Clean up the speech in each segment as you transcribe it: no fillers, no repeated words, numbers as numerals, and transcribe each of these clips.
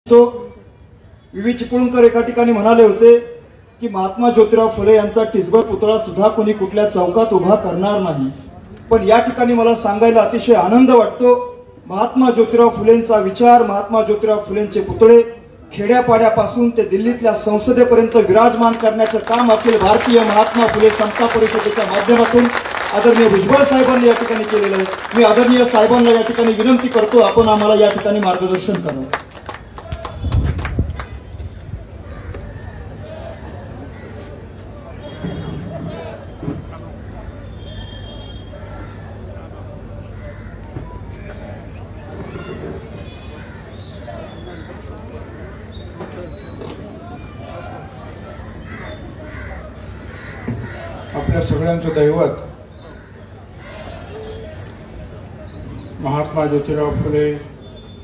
तो विवी चिपळूणकर एका ठिकाणी म्हणाले होते की महात्मा ज्योतिराव फुले यांचा टिसबर पुतळा सुद्धा कोणी कुठल्या चौकात उभा करणार नाही। पण या ठिकाणी मला सांगायला अतिशय आनंद वाटतो, महात्मा ज्योतिराव फुलेंचा विचार, महात्मा ज्योतिराव फुलेंचे पुतळे खेड्यापाड्यापासून ते दिल्लीतल्या संसदेपर्यंत विराजमान करण्याचं काम अखिल भारतीय महात्मा फुले समता परिषदेच्या माध्यमातून आदरणीय भुजबळ साहेबांनी या ठिकाणी केलेलं आहे। मी आदरणीय साहेबांना या ठिकाणी विनंती करतो, आपण आम्हाला या ठिकाणी मार्गदर्शन करावं। आपल्या सगळ्यांचं दैवत महात्मा ज्योतिराव फुले,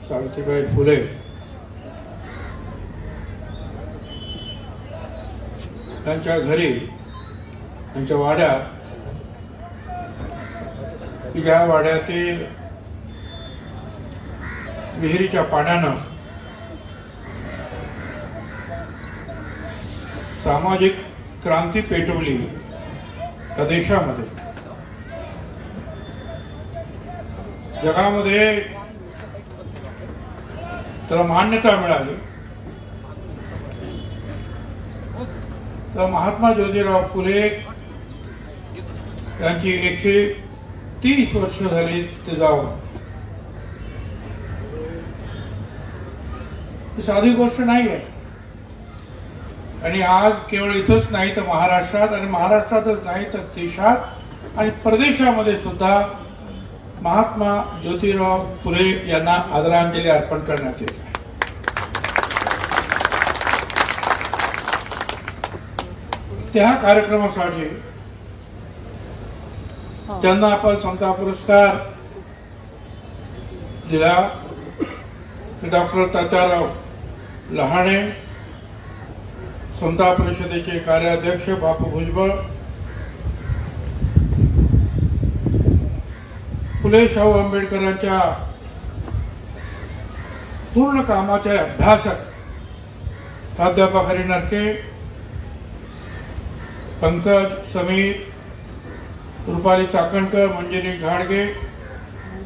सावित्रीबाई फुले त्यांच्या घरी, त्यांच्या वाड्यात, ज्या वाड्यातील विहिरीच्या पाण्यानं सामाजिक क्रांती पेटवली त्या देशामध्ये, जगामध्ये त्याला मान्यता मिळाली, तर महात्मा ज्योतिराव फुले यांची 130 वर्ष झाली ते जाऊन। ही साधी गोष्ट नाही आहे आणि आज केवळ इथंच नाही तर महाराष्ट्रात, आणि महाराष्ट्रातच नाही तर देशात आणि परदेशामध्ये सुद्धा महात्मा ज्योतिराव फुले यांना आदरांजली अर्पण करण्यात येते। त्या कार्यक्रमासाठी त्यांना आपण समता पुरस्कार दिला। डॉक्टर तात्याराव लहाणे, समता परिषदेचे कार्याध्यक्ष बापू भुजबळ, फुले शाहू आंबेडकरांच्या पूर्ण कामाचे अभ्यासक प्राध्यापक हरी नरके, पंकज समीर, रुपाली चाकणकर, मंजिरी घाडगे,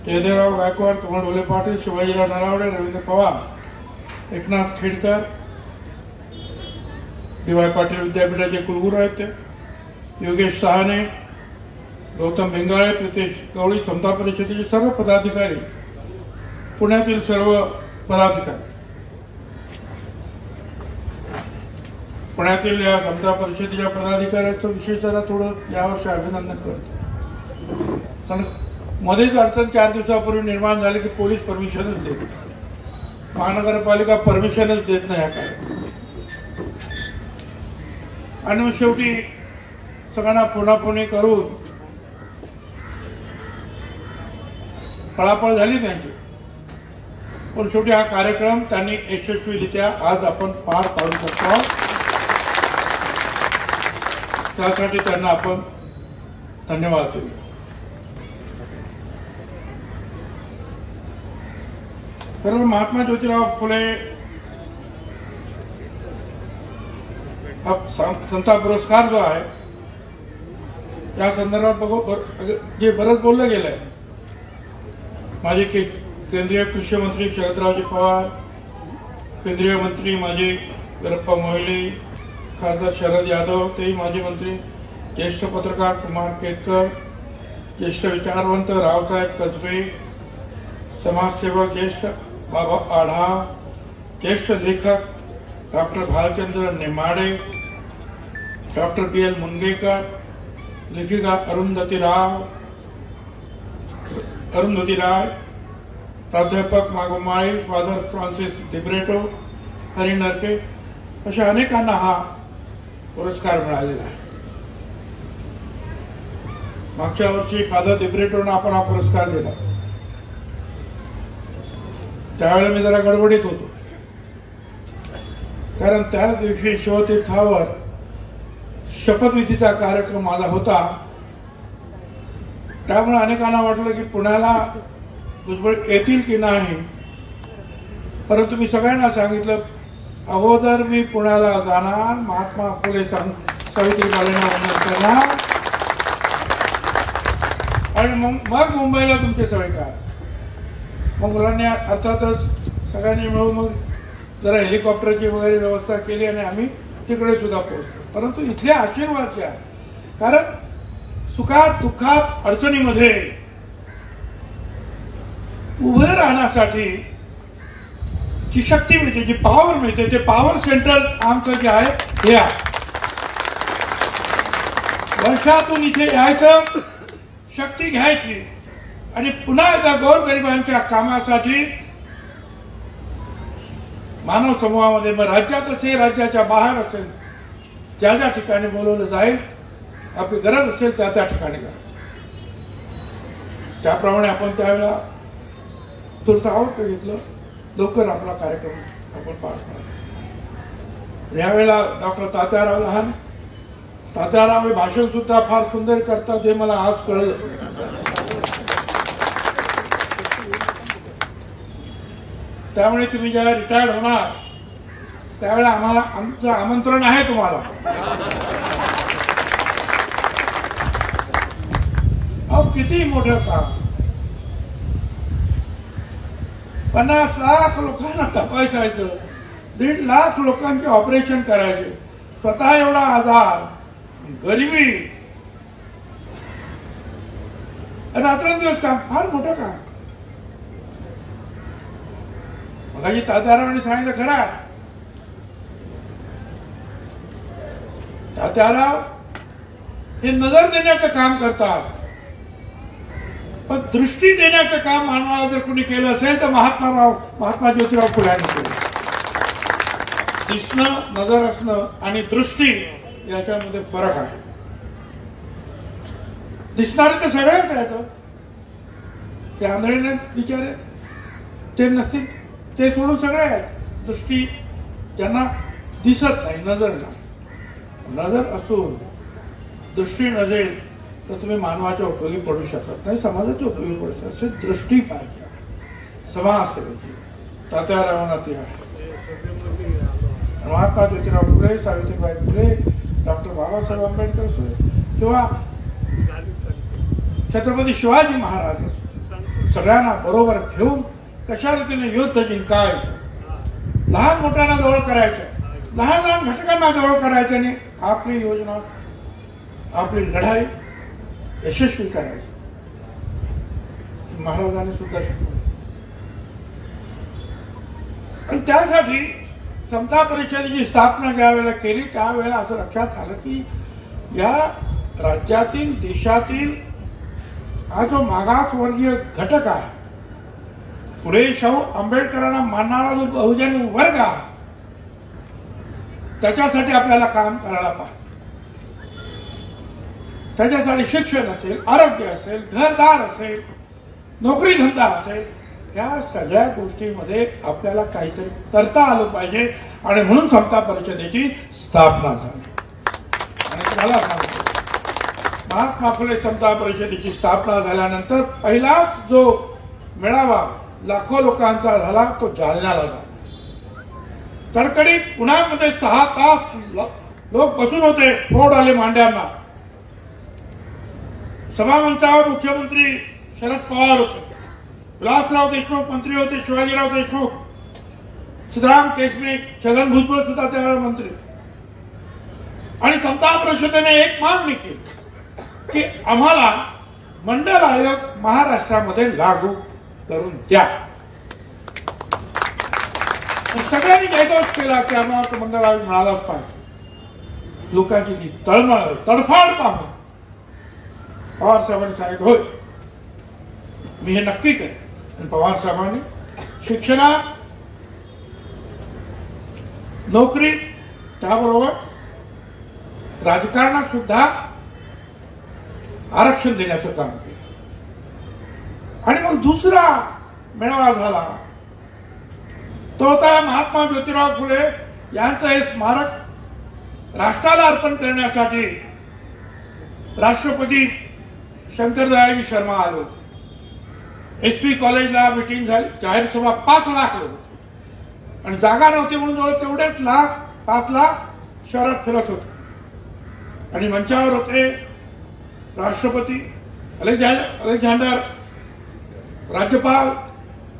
जयदेवराव गायकवाड, कमल ढोले पाटील, शिवाजीराव नरावडे, रवींद्र पवार, एकनाथ खेडकर, डी.वाय. पाटील विद्यापीठाचे कुलगुरू आहेत ते, योगेश सहाने, गौतम बेंगाळे, प्रितेश गवळी, समता परिषदेचे सर्व पदाधिकारी, पुण्यातील सर्व पदाधिकारी, पुण्यातील या समता परिषदेच्या पदाधिकाऱ्यांचं विशेषतः थोडं यावर्षी अभिनंदन करतो, कारण मध्येच अडचण 4 दिवसापूर्वी निर्माण झाली की पोलीस परमिशनच देत नाही, महानगरपालिका परमिशनच देत नाही या काय, आणि मग शेवटी सगळ्यांना पुन्हा करून पळापळ झाली त्यांची, पण शेवटी हा कार्यक्रम त्यांनी यशस्वीरित्या आज आपण पार पाडू शकतो, त्यासाठी त्यांना आपण धन्यवाद देऊया। कारण महात्मा ज्योतिराव फुले समता पुरस्कार जो आहे त्या संदर्भात जे बरंच बोललं गेलंय, माझे केंद्रीय कृषी मंत्री शरदरावजी पवार, केंद्रीय मंत्री माजी वीरप्पा मोइली, खासदार शरद यादव, तेही माजी मंत्री, ज्येष्ठ पत्रकार कुमार केतकर, ज्येष्ठ विचारवंत रावसाहेब कसबे, समाजसेवक ज्येष्ठ बाबा आढा, ज्येष्ठ लेखक doctor Bhalchandra Nemade, doctor BL. Mungekar, लेखिका अरुंधती राय, प्राध्यापक मागोमाळी, फादर फ्रान्सिस दिब्रेटो, हरी नरके, अशा अनेकांना हा पुरस्कार मिळालेला आहे। मागच्या वर्षी फादर दिब्रेटोना आपण हा पुरस्कार दिला, त्यावेळेला मी जरा गडबडीत होतो, कारण त्या दिवशी शिवतीर्थावर शपथविधीचा कार्यक्रम माझा होता, त्यामुळे अनेकांना वाटलं की पुण्याला भुजबळ येतील की नाही, परंतु मी सगळ्यांना सांगितलं, अगोदर मी पुण्याला जाणार, महात्मा फुले सावित्रीबाईंना वंदन करणार आणि मग मुंबईला तुमचे सगळे काय. मग मुलांनी अर्थातच सगळ्यांनी मिळून मग जरा हेलिकॉप्टरची वगैरे व्यवस्था केली आणि आम्ही तिकडे सुद्धा पोहोचलो. परंतु इथले आशीर्वाद जे आहे, कारण सुखात दुःखात अडचणीमध्ये उभे राहण्यासाठी जी शक्ती मिळते, जी पॉवर मिळते, ते पॉवर सेंटर आमचं जे आहे हे आहे. वर्षातून इथे यायचं, शक्ती घ्यायची आणि पुन्हा एकदा गोरगरिबांच्या कामासाठी मानव समूहामध्ये, मग राज्यात असेल राज्याच्या बाहेर असेल, ज्या ज्या ठिकाणी बोलवलं जाईल, आपली गरज असेल त्या त्या ठिकाणी जा. त्याप्रमाणे आपण त्यावेळेला थोडंसं आवडतं घेतलं, लवकर आपला कार्यक्रम आपण पार पाडला. यावेळेला डॉक्टर तात्याराव लहान, तात्याराव हे भाषण सुद्धा फार सुंदर करतात हे मला आज कळलं. त्यामुळे तुम्ही जेव्हा रिटायर्ड होणार त्यावेळेला आम्हाला आमचं आमंत्रण आहे तुम्हाला. अहो किती मोठं काम, 50 लाख लोकांना तपासायचं, 1.5 लाख लोकांचे ऑपरेशन करायचे, स्वतः एवढा आजार, गरिबी, रात्रंदिवस काम, फार मोठं काम. मगाशी तात्यारावांनी सांगितलं खरं आहे. तात्याराव हे नजर देण्याचं काम करतात, पण दृष्टी देण्याचं काम मानवाला जर कोणी केलं असेल तर महात्मा ज्योतिराव फुले यांनी केलं. दिसणं, नजर असणं आणि दृष्टी याच्यामध्ये फरक आहे. दिसणारे तर सगळेच आहेत, ते आंधळे बिचारे ते नसतील, ते सोडून सगळे आहेत. दृष्टी ज्यांना दिसत नाही, नजर नाही. नजर असून दृष्टी नसेल तर तुम्ही मानवाच्या उपयोगी पडू शकत नाही, समाजाच्या उपयोगी पडू शकत. अशी दृष्टी पाहिजे समाजसेवेची. तात्यारावांना ती आहे. महात्मा ज्योतिराव फुले, सावित्रीबाई फुले, डॉक्टर बाबासाहेब आंबेडकर किंवा छत्रपती शिवाजी महाराज सगळ्यांना बरोबर घेऊन कशा रीतीने युद्ध जिंकायचं, लहान मोठ्यांना जवळ करायचं, लहान लहान घटकांना जवळ करायचं आणि आपली योजना, आपली लढाई यशस्वी करायची. महाराजांनी सुद्धा शिकवलं. आणि त्यासाठी समता परिषदेची स्थापना ज्या वेळेला केली त्यावेळेला असं लक्षात आलं की या राज्यातील, देशातील हा जो मागासवर्गीय घटक आहे, फुले शाहू आंबेडकरांना मानणारा जो बहुजन वर्ग आहे, त्याच्यासाठी आपल्याला काम करायला पाहिजे. त्याच्यासाठी शिक्षण असेल, आरोग्य असेल, घरदार असेल, नोकरी धंदा असेल, या सगळ्या गोष्टींमध्ये आपल्याला काहीतरी करता आलं पाहिजे आणि म्हणून समता परिषदेची स्थापना झाली. आणि तुम्हाला सांगतो, महात्मा फुले समता परिषदेची स्थापना झाल्यानंतर पहिलाच जो मेळावा लाखो लोकांचा झाला तो जालन्याला झाला. कडकडीत पुण्यामध्ये 6 तास लोक बसून होते, फोड आले मांड्यांना. सभामंचावर मुख्यमंत्री शरद पवार होते, विलासराव देशमुख मंत्री होते, शिवाजीराव देशमुख, सिद्धराम केसरी, छगन भुजबळ सुद्धा त्यावेळेला मंत्री. आणि समता परिषदेने एक मागणी केली की आम्हाला मंडल आयोग महाराष्ट्रामध्ये लागू करून द्या. सगळ्यांनी जयघोष केला की आम्हाला तो मंडल आयोग मिळालाच पाहिजे. लोकांची ती तळमळ, तडफाड पाहून पवार साहेबांनी सांगितलं होय मी हे नक्की करेन. आणि पवार साहेबांनी शिक्षणात, नोकरीत, त्याबरोबर राजकारणात सुद्धा आरक्षण देण्याचं काम केलं. आणि मग दुसरा मेळावा झाला तो होता महात्मा ज्योतिराव फुले यांचं हे स्मारक राष्ट्राला अर्पण करण्यासाठी राष्ट्रपती शंकरदयाळजी शर्मा आले होते. एसपी कॉलेजला मीटिंग झाली, जाहीर सभा 5 लाख लोक होते. आणि जागा नव्हती म्हणून जवळ तेवढेच 5 लाख शहरात फिरत होते आणि मंचावर होते राष्ट्रपती, अलेक्झांडर, राज्यपाल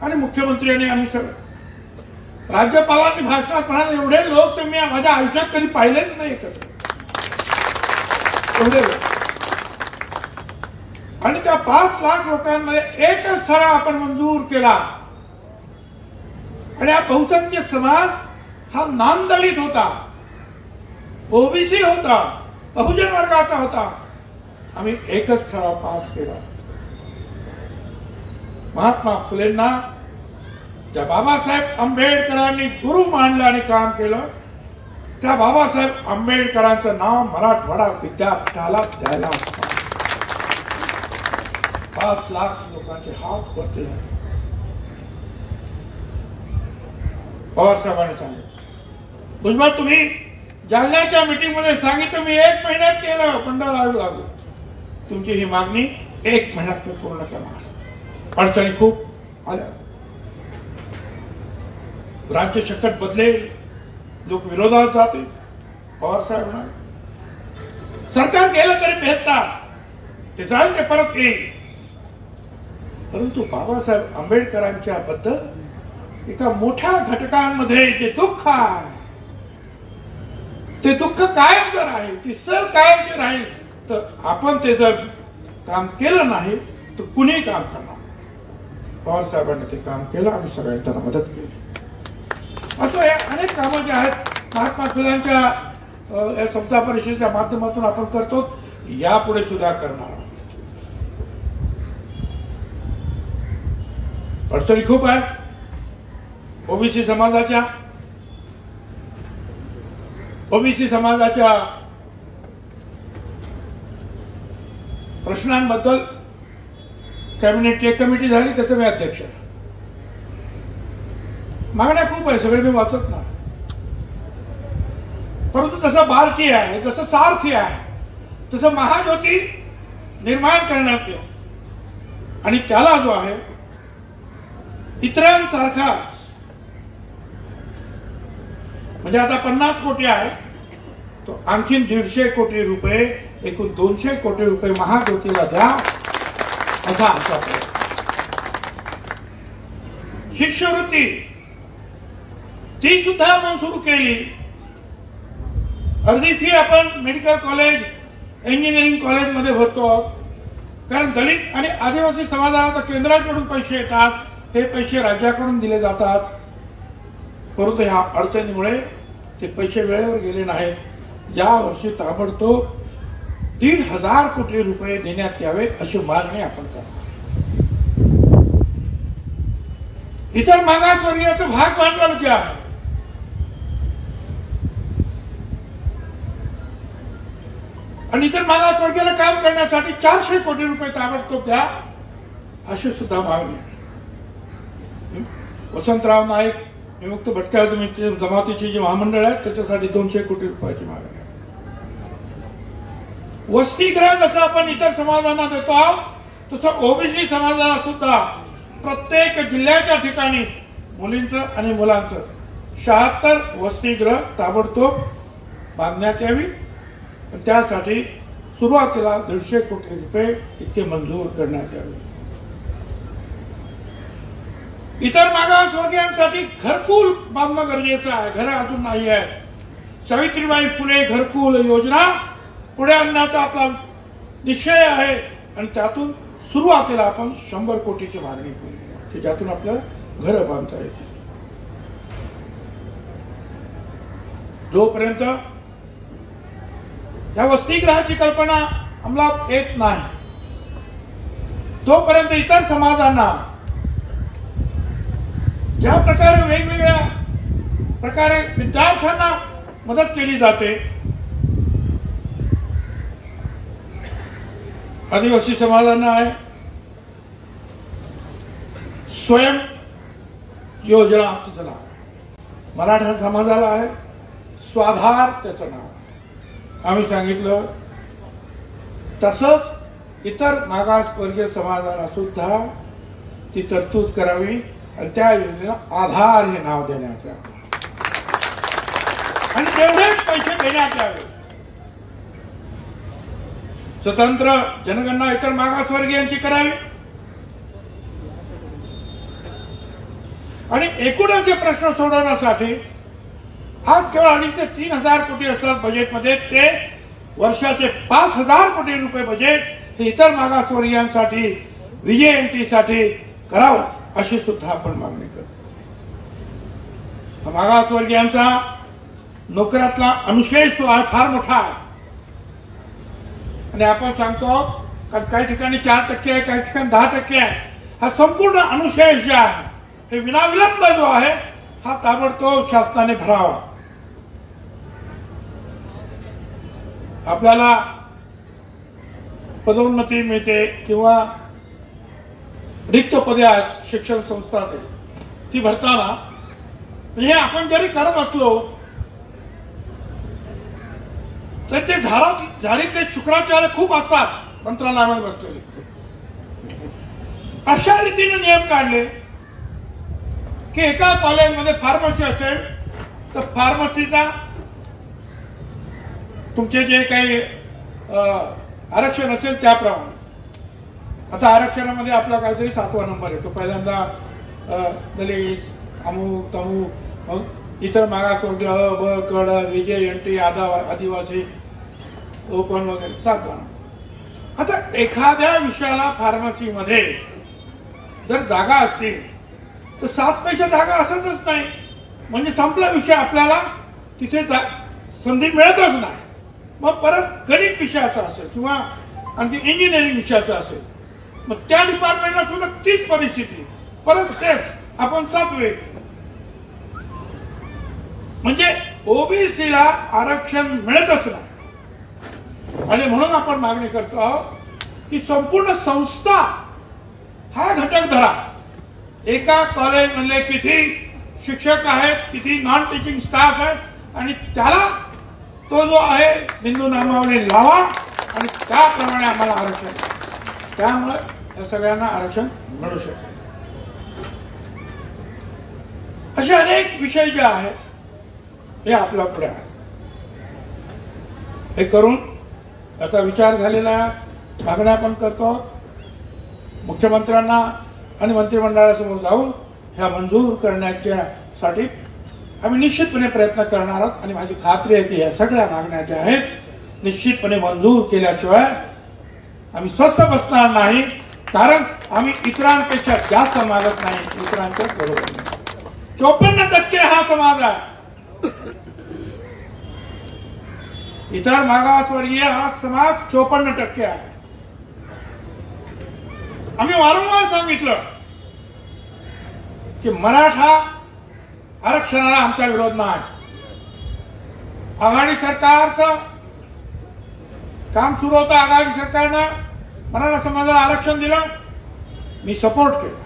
आणि मुख्यमंत्री आणि आम्ही सगळे. राज्यपालांनी भाषणात म्हणाले, एवढे लोक तर मी माझ्या आयुष्यात कधी पाहिलेच नाही एकत्र, एवढे लोक. आणि त्या 5 लाख लोकांमध्ये एकच ठराव आपण मंजूर केला आणि हा बहुसंख्य समाज हा नामदलित होता, ओबीसी होता, बहुजन वर्गाचा होता. आम्ही एकच ठराव पास केला. महात्मा फुलेंना ज्या बाबासाहेब आंबेडकरांनी गुरु मानलं आणि काम केलं, त्या बाबासाहेब आंबेडकरांचं नाव मराठवाडा विद्यापीठाला द्यायला असतं. 5 लाख लोकांचे हात वरती झाले. पवार साहेबांनी सांगितलं, भुजबळ तुम्ही जालन्याच्या मीटिंगमध्ये सांगितलं, मी 1 महिन्यात केलं, मंडळ लागू. तुमची ही मागणी 1 महिन्यात मी पूर्ण करणार. अडचणी खूप आल्या, राज्य शकट बदले, लोक विरोधात जाते. पवार साहेब म्हणाले, सरकार गेलं तरी बेहतर, ते जाईल ते परत येईल. परंतु बाबासाहेब आंबेडकरांच्या बद्दल एका मोठ्या घटकांमध्ये जे दुःख आहे, ते दुःख कायमचं राहील, ती सर कायमची राहील. तर आपण ते जर काम केलं नाही तर कुणी काम करणार. पवार साहेबांनी ते काम केलं, आम्ही सगळ्यांनी त्यांना मदत केली. असं हे अनेक कामं जे आहेत महात्मा फुल्यांच्या या समता परिषदेच्या माध्यमातून आपण करतो, यापुढे सुद्धा करणार. अडचणी खूप आहेत. ओबीसी समाजाच्या प्रश्नांबद्दल कॅबिनेटची एक कमिटी झाली, त्याचं मी अध्यक्ष. मागण्या खूप आहे, सगळे मी वाचत नाही. परंतु जसं बारकी आहे, जसं सारथी आहे, तसं महाज्योती निर्माण करण्यात येईल आणि त्याला जो आहे इतरांसारखाच, म्हणजे आता 50 कोटी आहे, तो आणखीन 150 कोटी रुपये, एकूण 200 कोटी रुपये महाज्योतीला द्या, असा आमचा प्रयत्न. शिष्यवृत्ती ती सुद्धा आपण सुरू केली. अर्धी फी आपण मेडिकल कॉलेज, इंजिनिअरिंग कॉलेजमध्ये भरतो आहोत, कारण दलित आणि आदिवासी समाजाला केंद्राकडून पैसे येतात, हे पैसे राज्याकडून दिले जातात. परंतु ह्या अडचणीमुळे ते पैसे वेळेवर गेले नाहीत. या वर्षी ताबडतोब 1,500 कोटी रुपये देण्यात यावे अशी मागणी आपण करतो. इतर मागासवर्गीयाचं भाग भांडवल जे आहे, आणि इतर मागासवर्गीयाला काम करण्यासाठी 400 कोटी रुपये ताबडतोब द्या, अशी सुद्धा मागणी. वसंतराव नाईक विमुक्त भटक्या जमातीची जी महामंडळ आहेत, त्याच्यासाठी 200 कोटी रुपयाची मागणी आहे. वसतिगृह जसं आपण इतर समाजांना देतो आहोत, तसं ओबीसी समाजाला सुद्धा प्रत्येक जिल्ह्याच्या ठिकाणी मुलींचं आणि मुलांचं 76 वसतिगृह ताबडतोब बांधण्यात यावी. त्यासाठी सुरुवातीला 150 कोटी रुपये इतके मंजूर करण्यात यावे. इतर मागासवर्गीयांसाठी घरकुल बांधणं गरजेचं आहे, घरं अजून नाही आहे. सावित्रीबाई फुले घरकुल योजना पुढे आणण्याचा आपला निश्चय आहे आणि त्यातून सुरुवातीला आपण 100 कोटीची मागणी केली की ज्यातून आपल्याला घरं बांधता येतील. जोपर्यंत या वसतिगृहाची कल्पना अंमलात येत नाही, तोपर्यंत इतर समाजांना ज्या प्रकारे वेगवेगळ्या प्रकारे विद्यार्थ्यांना मदत केली जाते, आदिवासी समाजांना आहे स्वयं योजना त्याचं नाव, मराठा समाजाला आहे स्वाधार त्याचं नाव. आम्ही सांगितलं तसंच इतर मागासवर्गीय समाजाला सुद्धा ती तरतूद करावी आणि त्या योजनेला आधार हे नाव देण्यात यावं. आणि तेवढेच पैसे देण्यात यावे. स्वतंत्र जनगणना इतर मागासवर्गीयांची करावी आणि एकूणच हे प्रश्न सोडवण्यासाठी आज केवळ 2,500 ते 3,000 कोटी असतात बजेटमध्ये, ते वर्षाचे 5,000 कोटी रुपये बजेट हे इतर मागासवर्गीयांसाठी VJMT साठी करावं अशी सुद्धा आपण मागणी करतो. मागासवर्गीयांचा नोकऱ्यातला अनुशेष जो आहे फार मोठा आहे आणि आपण सांगतो काही ठिकाणी 4% आहे, काही ठिकाणी 10% आहे. हा संपूर्ण अनुशेष जे आहे हे विनाविलंब जो आहे हा ताबडतोब शासनाने भरावा. आपल्याला पदोन्नती मिळते किंवा रिक्त पदे आहेत शिक्षण संस्थांमध्ये, ती भरताना हे आपण जरी करत असलो तर ते झारीतले शुक्राचार्य खूप असतात मंत्रालयामध्ये बसलेले. अशा रीतीने नियम काढले की एका कॉलेजमध्ये फार्मसी असेल तर फार्मसीचा तुमचे जे काही आरक्षण असेल त्याप्रमाणे. आता आरक्षणामध्ये आपला काहीतरी 7वा नंबर येतो. पहिल्यांदा दलित अमुक तमुक इतर मागासवर्गीय अ ब क ड VJMT आदिवासी ओपन वगैरे 7वा नंबर. आता एखाद्या विषयाला फार्मसीमध्ये जर जागा असतील तर 7 पैसे जागा असतच नाही, म्हणजे संपला विषय, आपल्याला तिथे संधी मिळतच नाही. मग परत गणित विषयाचा असेल किंवा आणखी इंजिनिअरिंग विषयाचा असेल, मग त्या डिपार्टमेंटला सुद्धा तीच परिस्थिती, परत तेच आपण 7वे. म्हणजे ओबीसीला आरक्षण मिळतच नाही. आणि म्हणून आपण मागणी करतो आहोत की संपूर्ण संस्था हा घटक धरा. एका कॉलेजमधले किती शिक्षक आहेत, किती नॉन टीचिंग स्टाफ आहे, आणि त्याला तो जो आहे बिंदू नामावली लावा आणि त्याप्रमाणे आम्हाला आरक्षण. त्यामुळे या सगळ्यांना आरक्षण मिळू शकेल. असे अनेक विषय जे आहेत हे आपल्या पुढे आहे. हे करून याचा विचार झालेला मागण्या आपण करतो. मुख्यमंत्र्यांना आणि मंत्रिमंडळासमोर जाऊन ह्या मंजूर करण्यासाठी आम्ही निश्चितपणे प्रयत्न करणार आहोत. आणि माझी खात्री आहे की या सगळ्या मागण्या ज्या आहेत निश्चितपणे मंजूर केल्याशिवाय आम्ही स्वस्थ बसणार नाही. कारण आम्ही इतरांपेक्षा जास्त मागत नाही, इतरांच्या बरोबर नाही. 54% हा समाज आहे. इतर मागासवर्गीय हा समाज 54% आहे. आम्ही वारंवार सांगितलं की मराठा आरक्षणाला आमचा विरोध नाही. आघाडी सरकारचं काम सुरू होतं, आघाडी सरकारनं मराठा समाजाला आरक्षण दिलं, मी सपोर्ट केला.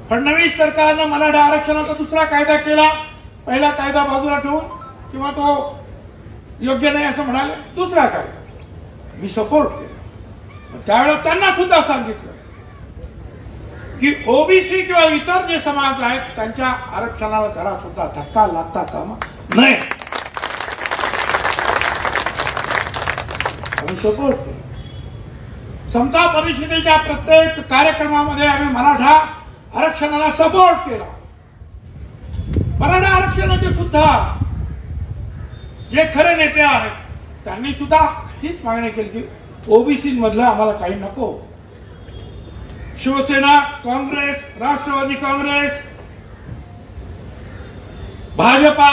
फडणवीस सरकारनं मराठा आरक्षणाचा दुसरा कायदा केला. पहिला कायदा बाजूला ठेवून किंवा तो योग्य नाही असं म्हणाले, दुसरा कायदा मी सपोर्ट केला. त्यावेळेला त्यांना सुद्धा सांगितलं की ओबीसी किंवा इतर जे समाज आहेत त्यांच्या आरक्षणाला जरा सुद्धा धक्का लागता कामा नये. आम्ही सपोर्ट केला. समता परिषदेच्या प्रत्येक कार्यक्रमामध्ये आम्ही मराठा आरक्षणाला सपोर्ट केला. मराठा आरक्षणाचे सुद्धा जे खरे नेते आहेत त्यांनी सुद्धा हीच मागणी केली की ओबीसी मधलं आम्हाला काही नको. शिवसेना, काँग्रेस, राष्ट्रवादी काँग्रेस, भाजपा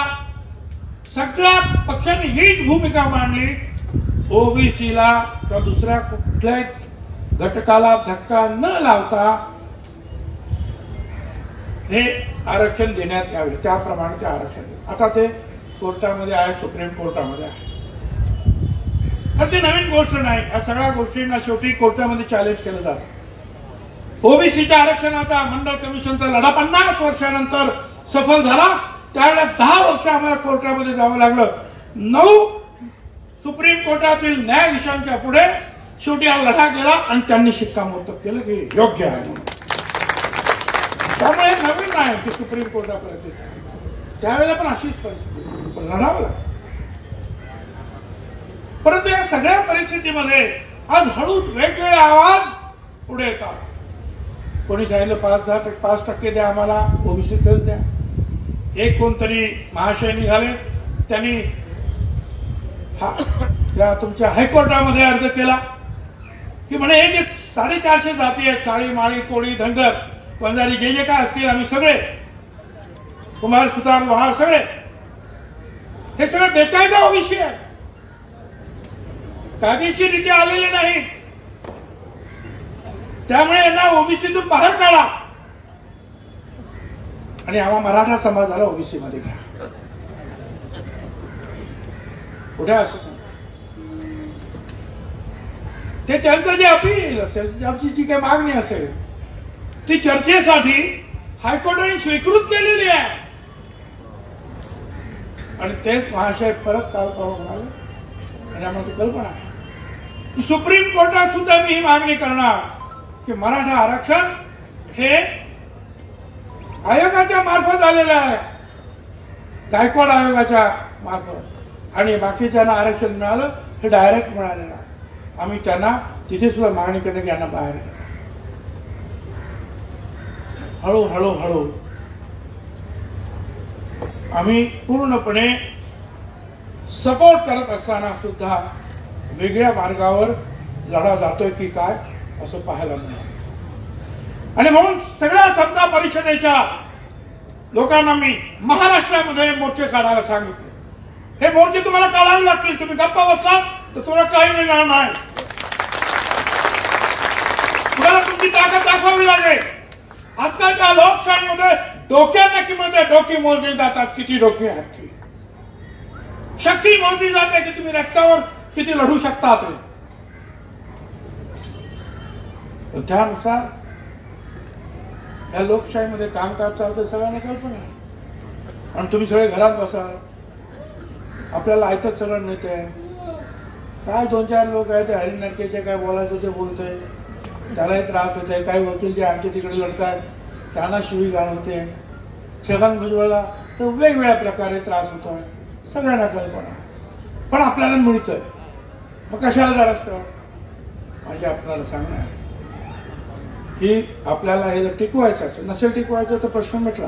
सगळ्या पक्षांनी हीच भूमिका मांडली. ओबीसीला किंवा दुसऱ्या कुठल्याही घटकाला धक्का न लावता हे आरक्षण देण्यात यावे, त्याप्रमाणे ते आरक्षण. आता ते कोर्टामध्ये आहे, सुप्रीम कोर्टामध्ये आहे. अशी नवीन गोष्ट नाही. या सगळ्या गोष्टींना शेवटी कोर्टामध्ये चॅलेंज केलं जातं. ओबीसीच्या आरक्षणाचा मंडळ कमिशनचा लढा 50 वर्षानंतर सफल झाला. त्यावेळेला 10 वर्ष आम्हाला कोर्टामध्ये जावं लागलं. 9 सुप्रीम कोर्टातील न्यायाधीशांच्या पुढे शेवटी हा लढा गेला आणि त्यांनी शिक्कामोर्तब केलं की योग्य आहे म्हणून. त्यामुळे नवीन नाही की सुप्रीम कोर्टापर्यंत. त्यावेळेला पण अशीच परिस्थिती, पण लढावं लागतं. परंतु या सगळ्या परिस्थितीमध्ये आज हळूच वेगवेगळे आवाज पुढे येतात. कोणी सांगितलं 5% द्या आम्हाला, ओबीसीतच द्या. एक कोणतरी महाशय निघाले, त्यांनी त्या तुमच्या हायकोर्टामध्ये अर्ज केला की म्हणे हे जे 450 जाती आहेत, साळी माळी कोळी धनगर वंजारी जे जे काय असतील, आम्ही सगळे कुमार सुतार लोहार सगळे हे सगळे बेकायदा ओबीसी आहे, कायदेशीररित्या आलेले नाही, त्यामुळे यांना ओबीसीतून बाहेर काढा आणि आम्हा मराठा समाजाला ओबीसी मध्ये घ्या. कुठे असं ते त्यांचं जे अपील असेल, आमची जी काही मागणी असेल ती चर्चेसाठी हायकोर्टाने स्वीकृत केलेली आहे. आणि तेच महाशय परत काल परवा म्हणाले आणि आम्हाला कल्पना आहे की सुप्रीम कोर्टात सुद्धा मी ही मागणी करणार की मराठा आरक्षण हे आयोगाच्या मार्फत आलेलं आहे, गायकवाड आयोगाच्या मार्फत, आणि बाकीच्यांना आरक्षण मिळालं हे डायरेक्ट मिळालेलं आहे. आम्ही त्यांना तिथे सुद्धा मागणी करणे की यांना बाहेर घ्या. हळूहळू आम्ही पूर्णपणे सपोर्ट करत असताना सुद्धा वेगळ्या मार्गावर लढा जातोय की काय असं पाहायला मिळालं. आणि म्हणून सगळ्या सत्ता परिषदेच्या लोकांना मी महाराष्ट्रामध्ये मोर्चे काढायला सांगितले. हे मोर्चे तुम्हाला काढावे लागतील. तुम्ही गप्पा बसलात तर तुम्हाला काही मिळणार नाही. तुम्हाला तुमची ताकद दाखवावी लागेल. आजकालच्या लोकशाहीमध्ये डोक्याच्या किंमत डोकी मोजली जातात, किती डोके आहेत ती. शक्ती मोजली जाते की तुम्ही रस्त्यावर किती लढू शकता. त्यानुसार या लोकशाहीमध्ये कामकाज चालतं, सगळ्यांना कल्पना आहे. आणि तुम्ही सगळे घरात बसाल, आपल्याला ऐकत सगळं नेते काय 2-4 लोक आहेत ते हरिनटकेचे काय बोलायचं ते बोलतोय, त्यालाही त्रास होते. काही वकील जे आमच्या तिकडे लढतात त्यांना शिवीगाळ होते. छगन भुजबळला तर वेगवेगळ्या प्रकारे त्रास होतोय, सगळ्यांना कल्पना. पण आपल्याला मिळतंय, मग कशाला जरा माझे आपल्याला सांगणार की आपल्याला हे टिकवायचं असेल, नसेल टिकवायचं तर प्रश्न मिटला.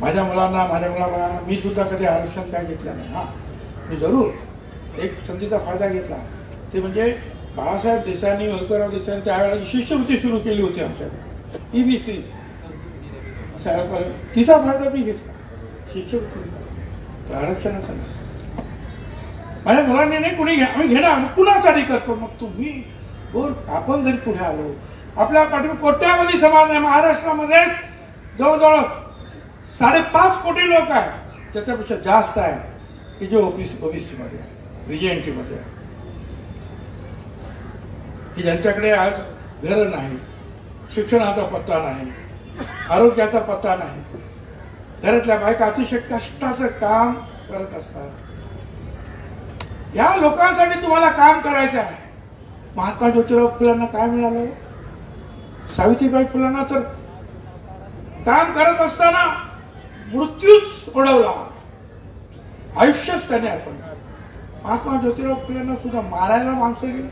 माझ्या मुलांना मी सुद्धा कधी आरक्षण काय घेतलं नाही. हा, मी जरूर एक संधीचा फायदा घेतला, ते म्हणजे बाळासाहेब देसाईंनी, वल्करराव देसाईंनी त्यावेळेला शिष्यवृत्ती सुरू केली होती आमच्याकडे, EBC, तिचा फायदा मी घेतला. शिष्यवृत्ती आरक्षणाचा माझ्या मुलांनी नाही, कुणी घ्या, आम्ही घेणार कुणासाठी करतो. मग तुम्ही बोल, आपण जरी पुढे आलो, आपल्या पाठीमागे कोट्यावधी समाज आहे. महाराष्ट्रामध्ये जवळजवळ 5.5 कोटी लोक आहेत, त्याच्यापेक्षा जास्त आहे की जे ओबीसी मध्ये आहे, VJNT मध्ये आहे, की ज्यांच्याकडे आज घर नाही, शिक्षणाचा पत्ता नाही, आरोग्याचा पत्ता नाही. घरातल्या बायका अतिशय कष्टाचं काम करत असतात. या लोकांसाठी तुम्हाला काम करायचं आहे. महात्मा ज्योतिराव फुलांना काय मिळालं? सावित्रीबाई फुलांना तर काम करत असताना मृत्यूच ओढवला, आयुष्यच त्याने आपण. महात्मा ज्योतिराव फुलांना सुद्धा मारायला माणसं गेली.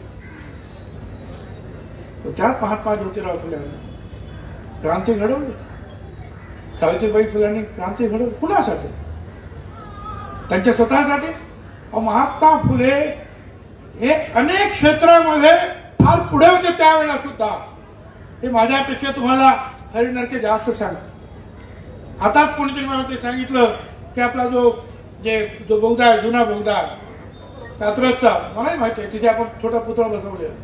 त्यात महात्मा ज्योतिराव फुल्यांनी क्रांती घडवली. सावित्रीबाई फुलांनी क्रांती घडवली कुणासाठी? त्यांच्या स्वतःसाठी. महात्मा फुले हे अनेक क्षेत्रामध्ये फार पुढे होते त्यावेळेला सुद्धा. हे माझ्यापेक्षा तुम्हाला हरिनरके जास्त सांग. आताच कोणीतरी मला ते सांगितलं की आपला जो बोगदा आहे, जुना बोगदा कात्रजचा, मलाही माहिती आहे, तिथे आपण छोटा पुतळा बसवलेला,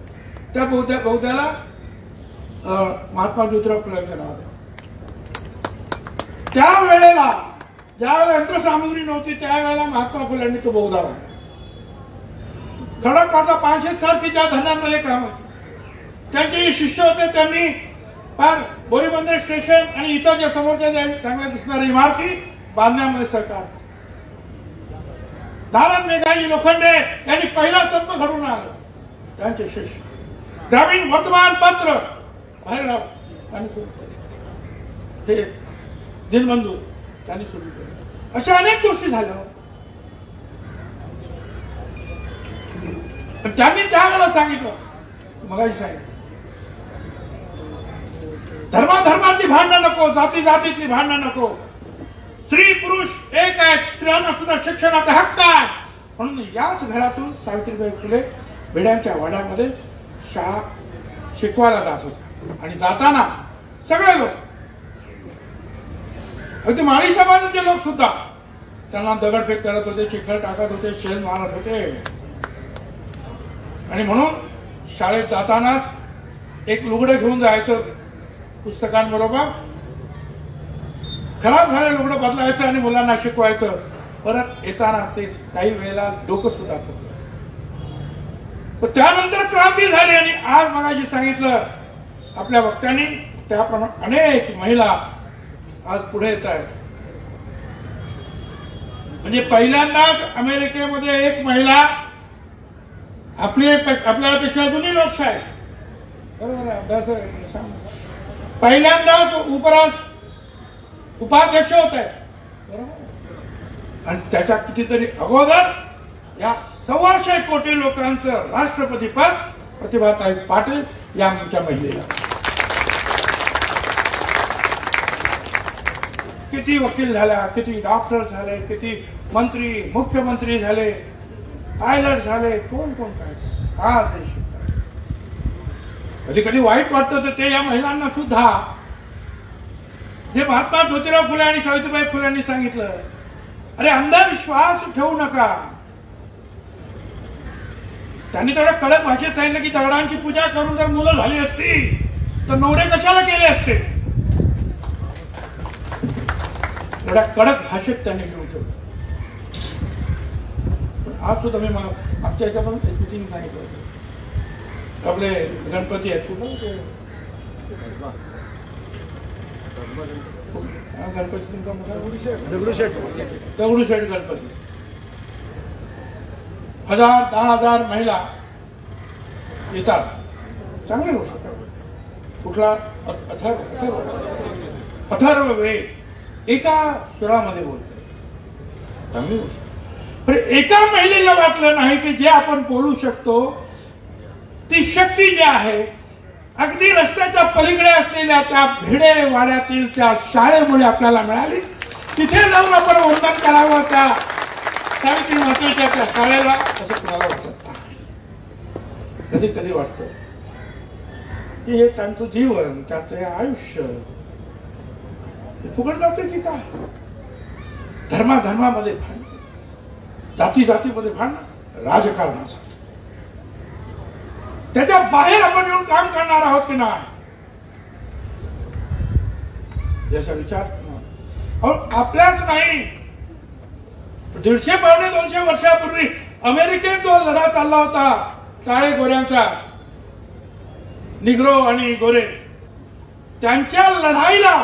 त्या बोगद्याला महात्मा ज्योतिराव फुलेंचं नाव आहे. त्यावेळेला ज्यावेळेला यंत्रसामुग्री नव्हती त्यावेळेला महात्मा फुलेंनी तो बोगदा बांधला. खडकवासला 500 सारखी ज्या धंद्यांमध्ये काम होते, त्यांचे जे शिष्य होते त्यांनी फार बोरीबंदर स्टेशन आणि इतर ज्या समोरच्या चांगल्या दिसणाऱ्या इमारती बांधण्यामध्ये सहकार. नारायण मेघाजी लोखंडे यांनी पहिला संप घडवून आला, त्यांचे शिष्य. ग्रामीण वर्तमानपत्र बाहेर हे दिनबंधू त्यांनी सुरू केलं. अशा अनेक गोष्टी झाल्या. पण त्यांनी त्यावेळेला सांगितलं, मगाशी सांगितलं, धर्माधर्मातली भांडणं नको, जाती जातीतली भांडणं नको, स्त्री पुरुष एक आहेत, स्त्रियांना सुद्धा शिक्षणाचा हक्क आहे. म्हणून याच घरातून सावित्रीबाई फुले भिड्यांच्या वाड्यामध्ये शाळा शिकवायला जात होत्या. आणि जाताना सगळे लोक, अगदी माळी समाजाचे लोक सुद्धा त्यांना दगडफेक करत होते, चिखल टाकत होते, शेण मारत होते. आणि म्हणून शाळेत जातानाच एक लुगडं घेऊन जायचं पुस्तकांबरोबर, खराब झालेलं लुगडं बदलायचं आणि मुलांना शिकवायचं. परत येताना ते काही वेळेला डोकं सुद्धा फुटलं. पण त्यानंतर क्रांती झाली आणि आज मगाशी सांगितलं आपल्या वक्त्यांनी त्याप्रमाणे अनेक महिला आज पुढे येत आहेत. म्हणजे पहिल्यांदाच अमेरिकेमध्ये एक महिला आपल्यापेक्षा जुनी लोकशाही, बरोबर आहे, पहिल्यांदाच उपाध्यक्ष होत आहे, बरोबर. आणि त्याच्या कितीतरी अगोदर या 125 कोटी लोकांचं राष्ट्रपती पद प्रतिभाताई पाटील या आमच्या महिलेला. किती वकील झाल्या, किती डॉक्टर झाले, किती मंत्री, मुख्यमंत्री झाले, पायलट झाले, कोण कोण काय. आज हे शिकतात. कधी कधी वाईट वाटतं तर ते या महिलांना सुद्धा, जे महात्मा ज्योतिराव फुले आणि सावित्रीबाई फुलेंनी सांगितलं, अरे अंधविश्वास ठेवू नका. त्यांनी थोड्या कडक भाषेत सांगितलं की दगडांची पूजा करून जर मुलं झाली असती तर नवरे कशाला केले असते. थोड्या कडक भाषेत त्यांनी घेऊन ठेवलं. आज सुद्धा मी मागच्या एका पण एक मिटिंग सांगितलं होतं, आपले गणपती आहेत कुठं गणपती तुमचा मोठा दगडूशेठ गणपती, 1000-10,000 महिला येतात. चांगली गोष्ट. कुठला अथर्व वेद एका स्वरामध्ये बोलते, चांगली गोष्ट. पण एका महिलेला वाटलं नाही की जे आपण बोलू शकतो ती शक्ती जी आहे अगदी रस्त्याच्या पलीकडे असलेल्या त्या भिडे वाड्यातील त्या शाळेमुळे आपल्याला मिळाली. तिथे जाऊन आपण वंदन करावं त्या सावित्री मातेच्या त्या शाळेला, असं कुणाला वाटत. कधी कधी वाटतं की हे त्यांचं जीवन, त्याचं हे आयुष्य फुकट जाते की काय. धर्माधर्मामध्ये भांडण, जाती जातीमध्ये भांडण राजकारणासाठी, त्याच्या बाहेर आपण येऊन काम करणार आहोत की नाही याचा विचार. आपल्याच नाही, 150-200 वर्षापूर्वी अमेरिकेत जो लढा चालला होता काळे गोऱ्यांचा, निग्रो आणि गोरे, त्यांच्या लढाईला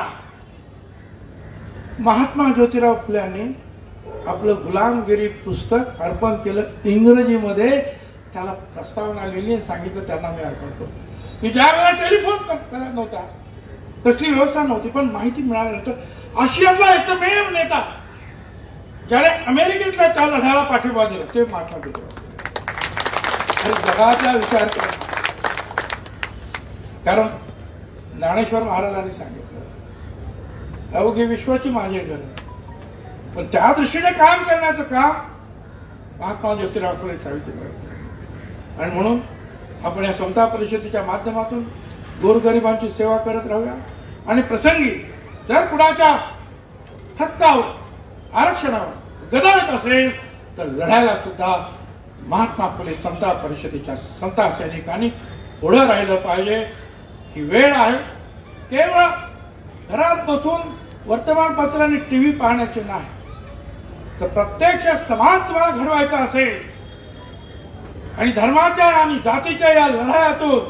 महात्मा ज्योतिराव फुल्यांनी आपलं गुलामगिरी पुस्तक अर्पण केलं. इंग्रजीमध्ये त्याला प्रस्तावना लिहिली आणि सांगितलं त्यांना मी अर्पण करतो. की ज्या वेळेला टेलिफोन करत नव्हता, तसली व्यवस्था नव्हती, पण माहिती मिळाल्यानंतर आशियातला एकमेव नेता ज्याने अमेरिकेतल्या त्या लढ्याला पाठिंबा दिला ते महात्मा ज्योतिराव. आणि जगाचा विचार करा, कारण ज्ञानेश्वर महाराजांनी सांगितलं अवघी विश्वाची माझे घर. पण त्या दृष्टीने काम करण्याचं काम महात्मा ज्योतिराव फुले सावित्रीबाई. आणि म्हणून आपण या समता परिषदेच्या माध्यमातून गोरगरिबांची सेवा करत राहूया. आणि प्रसंगी जर कुणाच्या हक्कावर, आरक्षणावर गदा येत असेल तर लढायला सुद्धा महात्मा फुले समता परिषदेच्या समता सैनिकांनी पुढे राहिलं पाहिजे. ही वेळ आहे केवळ घरात बसून वर्तमानपत्रांनी टीव्ही पाहण्याचे नाही, तर प्रत्यक्ष समाज तुम्हाला घडवायचा असेल आणि धर्माच्या आणि जातीच्या या लढायातून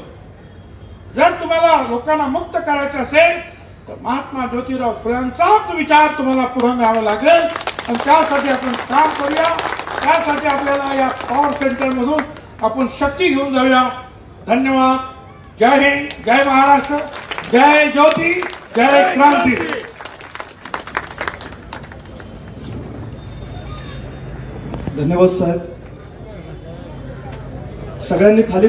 जर तुम्हाला लोकांना मुक्त करायचं असेल तर महात्मा ज्योतिराव फुल्यांचाच विचार तुम्हाला पुढे न्यावा लागेल. आणि त्यासाठी आपण काम करूया. त्यासाठी आपल्याला या पॉवर सेंटर मधून आपण शक्ती घेऊन जाऊया. धन्यवाद. जय हिंद, जय महाराष्ट्र, जय ज्योती, जय क्रांती. धन्यवाद साहेब. सगळ्यांनी खाली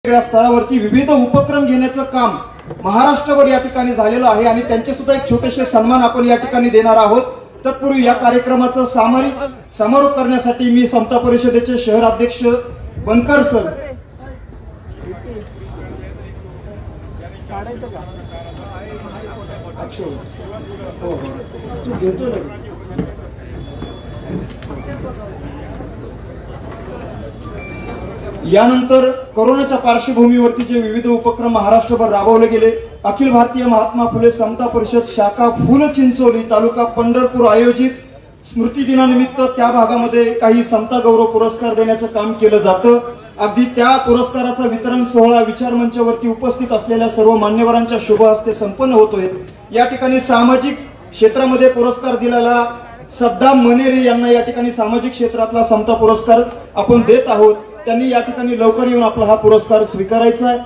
वेगवेगळ्या स्तरावरती विविध उपक्रम घेण्याचं काम महाराष्ट्रभर या ठिकाणी झालेलं आहे आणि त्यांचे सुद्धा एक छोटेसे सन्मान आपण या ठिकाणी देणार आहोत. तत्पूर्वी या कार्यक्रमाचं समारोप करण्यासाठी मी समता परिषदेचे शहराध्यक्ष बनकर सर यानंतर कोरोनाच्या पार्श्वभूमीवरती जे विविध उपक्रम महाराष्ट्रभर राबवले गेले, अखिल भारतीय महात्मा फुले समता परिषद शाखा फुलचिंचोली तालुका पंढरपूर आयोजित स्मृती दिनानिमित्त त्या भागामध्ये काही समता गौरव पुरस्कार देण्याचं काम केलं जातं. अगदी त्या पुरस्काराचा वितरण सोहळा विचार मंचावरती उपस्थित असलेल्या सर्व मान्यवरांच्या शुभ हस्ते संपन्न होतोय. या ठिकाणी सामाजिक क्षेत्रामध्ये पुरस्कार दिलेला सद्दाम मनेरे यांना या ठिकाणी सामाजिक क्षेत्रातला समता पुरस्कार आपण देत आहोत. त्यांनी या ठिकाणी लवकर येऊन आपला हा पुरस्कार स्वीकारायचा आहे.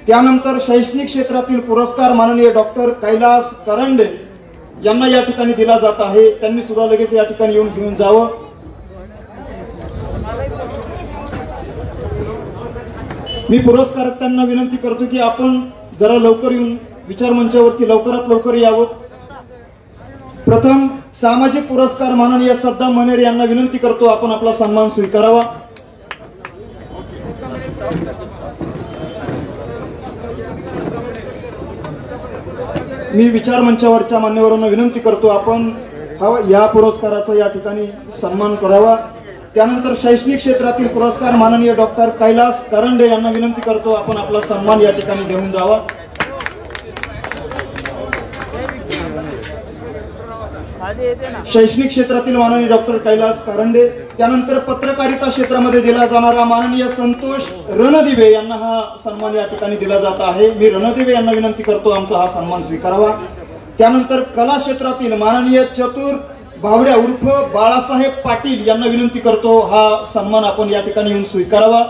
त्यानंतर शैक्षणिक क्षेत्रातील पुरस्कार माननीय डॉक्टर कैलास करंडे यांना या ठिकाणी दिला जात आहे. त्यांनी सुद्धा लगेच या ठिकाणी येऊन घेऊन जावं. मी पुरस्कारार्थ्यांना विनंती करतो की आपण जरा लवकर येऊन विचार मंचावरती लवकरात लवकर यावं. प्रथम सामाजिक पुरस्कार माननीय सद्दाम मनेरे यांना विनंती करतो आपण आपला सन्मान स्वीकारावा. मी विचार मंचावरच्या मान्यवरांना विनंती करतो आपण या पुरस्काराचा या ठिकाणी सन्मान करावा. त्यानंतर शैक्षणिक क्षेत्रातील पुरस्कार माननीय डॉक्टर कैलास करंडे यांना विनंती करतो आपण आपला सन्मान या ठिकाणी देऊन जावा. शैक्षणिक क्षेत्रातील माननीय डॉक्टर कैलास करंडे. त्यानंतर पत्रकारिता क्षेत्रामध्ये दिला जाणारा माननीय संतोष रणदिवे यांना हा सन्मान या ठिकाणी दिला जात आहे. मी रणदिवे यांना विनंती करतो आमचा हा सन्मान स्वीकारावा. त्यानंतर कला क्षेत्रातील माननीय चतुर भावड्या उर्फ बाळासाहेब पाटील यांना विनंती करतो हा सन्मान आपण या ठिकाणी येऊन स्वीकारावा.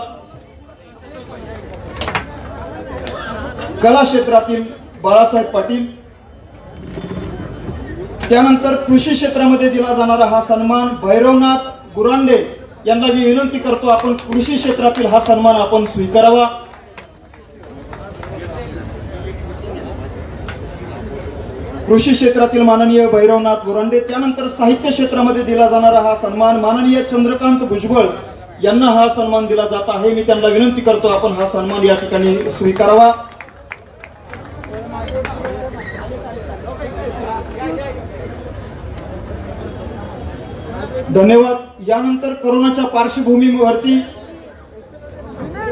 कला क्षेत्रातील बाळासाहेब पाटील. त्यानंतर कृषी क्षेत्रामध्ये दिला जाणारा हा सन्मान भैरवनाथ गुरांडे यांना मी विनंती करतो आपण कृषी क्षेत्रातील हा सन्मान आपण स्वीकारावा. कृषी क्षेत्रातील माननीय भैरवनाथ गुरांडे. त्यानंतर साहित्य क्षेत्रामध्ये दिला जाणारा हा सन्मान माननीय चंद्रकांत भुजबळ यांना हा सन्मान दिला जात आहे. मी त्यांना विनंती करतो आपण हा सन्मान या ठिकाणी स्वीकारावा. धन्यवाद. यानंतर कोरोनाच्या पार्श्वभूमीवरती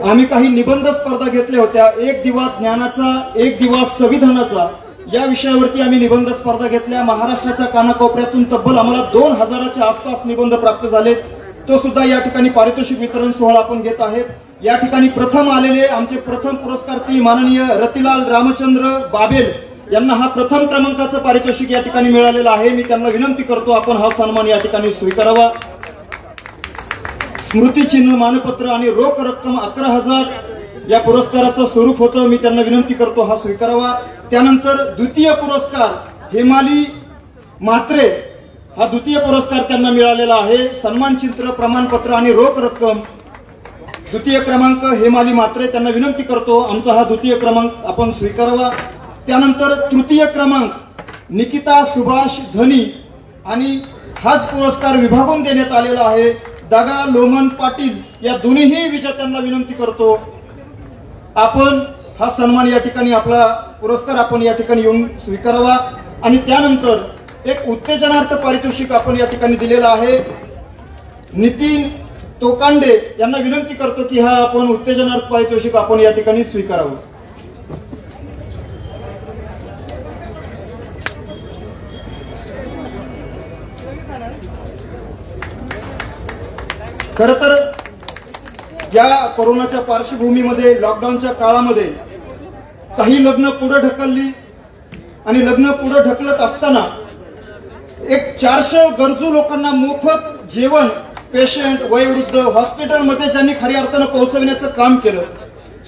आम्ही काही निबंध स्पर्धा घेतल्या होत्या. एक दिवा ज्ञानाचा, एक दिवा संविधानाचा या विषयावरती आम्ही निबंध स्पर्धा घेतल्या. महाराष्ट्राच्या कानाकोपऱ्यातून तब्बल आम्हाला 2000च्या आसपास निबंध प्राप्त झाले. तो सुद्धा या ठिकाणी पारितोषिक वितरण सोहळा आपण घेत आहेत. या ठिकाणी प्रथम आलेले आमचे प्रथम पुरस्कार्थी माननीय रतिलाल रामचंद्र बाबेल यांना हा प्रथम क्रमांकाचं पारितोषिक या ठिकाणी मिळालेलं आहे. मी त्यांना विनंती करतो आपण हा सन्मान या ठिकाणी स्वीकारावा. स्मृतिचिन्ह, मानपत्र आणि रोख रक्कम 11,000 या पुरस्काराचं स्वरूप होतं. मी त्यांना विनंती करतो हा स्वीकारावा. त्यानंतर द्वितीय पुरस्कार हेमाली म्हात्रे हा द्वितीय पुरस्कार त्यांना मिळालेला आहे. सन्मान चिन्ह, प्रमाणपत्र आणि रोख रक्कम द्वितीय क्रमांक हेमाली म्हात्रे, त्यांना विनंती करतो आमचा हा द्वितीय क्रमांक आपण स्वीकारावा. त्यानंतर तृतीय क्रमांक निकिता सुभाष धनी आणि हाच पुरस्कार विभागून देण्यात आलेला आहे दगा लोमन पाटील, या दोन्हीही विजेत्यांना विनंती करतो आपण हा सन्मान या ठिकाणी, आपला पुरस्कार आपण या ठिकाणी येऊन स्वीकारावा. आणि त्यानंतर एक उत्तेजनार्थ पारितोषिक आपण या ठिकाणी दिलेलं आहे. नितीन तोकांडे यांना विनंती करतो की हा आपण उत्तेजनार्थ पारितोषिक आपण या ठिकाणी स्वीकारावं. खर तर या कोरोनाच्या पार्श्वभूमीमध्ये, लॉकडाऊनच्या काळामध्ये काही लग्न पुढे ढकलली आणि लग्न पुढे ढकलत असताना एक 400 गरजू लोकांना मोफत जेवण पेशंट, वयोवृद्ध हॉस्पिटलमध्ये ज्यांनी खऱ्या अर्थानं पोहोचविण्याचं काम केलं.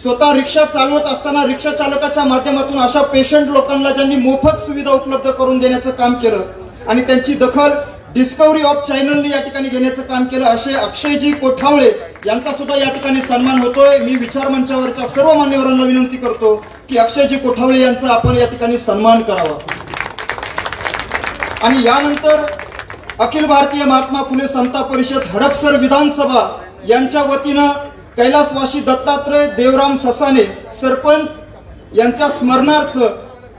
स्वतः रिक्षा चालवत असताना रिक्षा चालकाच्या माध्यमातून अशा पेशंट लोकांना ज्यांनी मोफत सुविधा उपलब्ध करून देण्याचं काम केलं आणि त्यांची दखल डिस्कव्हरी ऑफ चॅनलने या ठिकाणी घेण्याचं काम केलं, असे अक्षयजी कोठावळे यांचा सुद्धा या ठिकाणी सन्मान होतोय. मी विचार मंचावरच्या सर्व मान्यवरांना विनंती करतो की अक्षयजी कोठावळे यांचा आपण या ठिकाणी सन्मान करावा. आणि यानंतर अखिल भारतीय महात्मा फुले समता परिषद हडपसर विधानसभा यांच्या वतीनं कैलासवासी दत्तात्रय देवराम ससाने सरपंच यांच्या स्मरणार्थ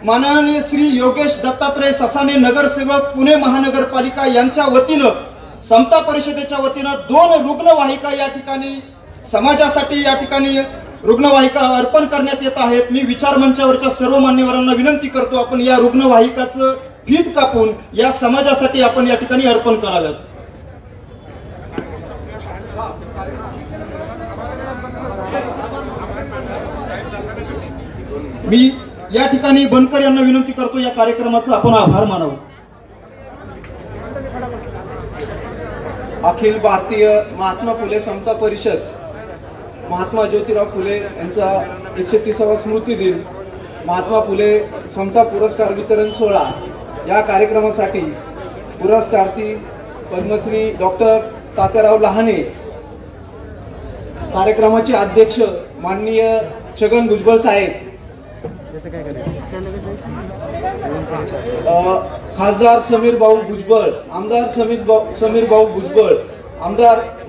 माननीय श्री योगेश दत्तात्रय ससाने नगरसेवक पुणे महानगरपालिका यांच्या वतीनं समता परिषदेच्या वतीनं 2 रुग्णवाहिका या ठिकाणी समाजासाठी या ठिकाणी रुग्णवाहिका अर्पण करण्यात येत आहेत. मी विचार मंचावरच्या सर्व मान्यवरांना विनंती करतो आपण या रुग्णवाहिकाचं फीत कापून या समाजासाठी आपण या ठिकाणी अर्पण कराव्यात. मी या ठिकाणी बनकर यांना विनंती करतो या कार्यक्रमाचा आपण आभार मानावा. अखिल भारतीय महात्मा फुले समता परिषद महात्मा ज्योतिराव फुले यांचा 130वा स्मृती दिन महात्मा फुले समता पुरस्कार वितरण सोहळा या कार्यक्रमासाठी पुरस्कार्थी पद्मश्री डॉक्टर तात्याराव लहाने, कार्यक्रमाचे अध्यक्ष माननीय छगन भुजबळ साहेब, खासदार समीर भाऊ भुजबळ, आमदार समीर भाऊ भुजबळ,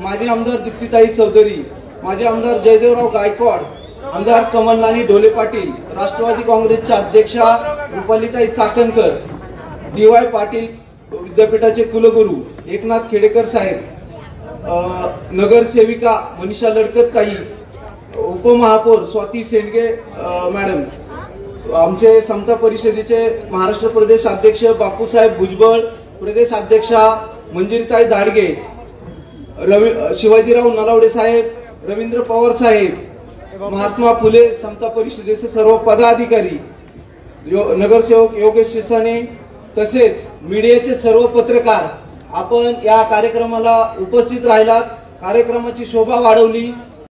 माजी आमदार दीप्तीताई चौधरी, माजी आमदार जयदेवराव गायकवाड, आमदार कमलनानी ढोले पाटील, राष्ट्रवादी काँग्रेसच्या अध्यक्षा रुपालीताई चाकणकर, DY पाटील विद्यापीठाचे कुलगुरू एकनाथ खेडेकर साहेब, नगरसेविका मनीषा लडकत ताई, उपमहापौर स्वाती सेंडगे मॅडम, आमचे समता परिषदेचे महाराष्ट्र प्रदेश अध्यक्ष बापूसाहेब भुजबळ, प्रदेश अध्यक्षा मंजिरीताई दाडगे, शिवाजीराव नलावडे साहेब, रवींद्र पवार साहेब, महात्मा फुले समता परिषदेचे सर्व पदाधिकारी, नगरसेवक योगेश शिसाने, तसेच मीडियाचे सर्व पत्रकार, आपण या कार्यक्रमाला उपस्थित राहिलात, कार्यक्रमाची शोभा वाढवली.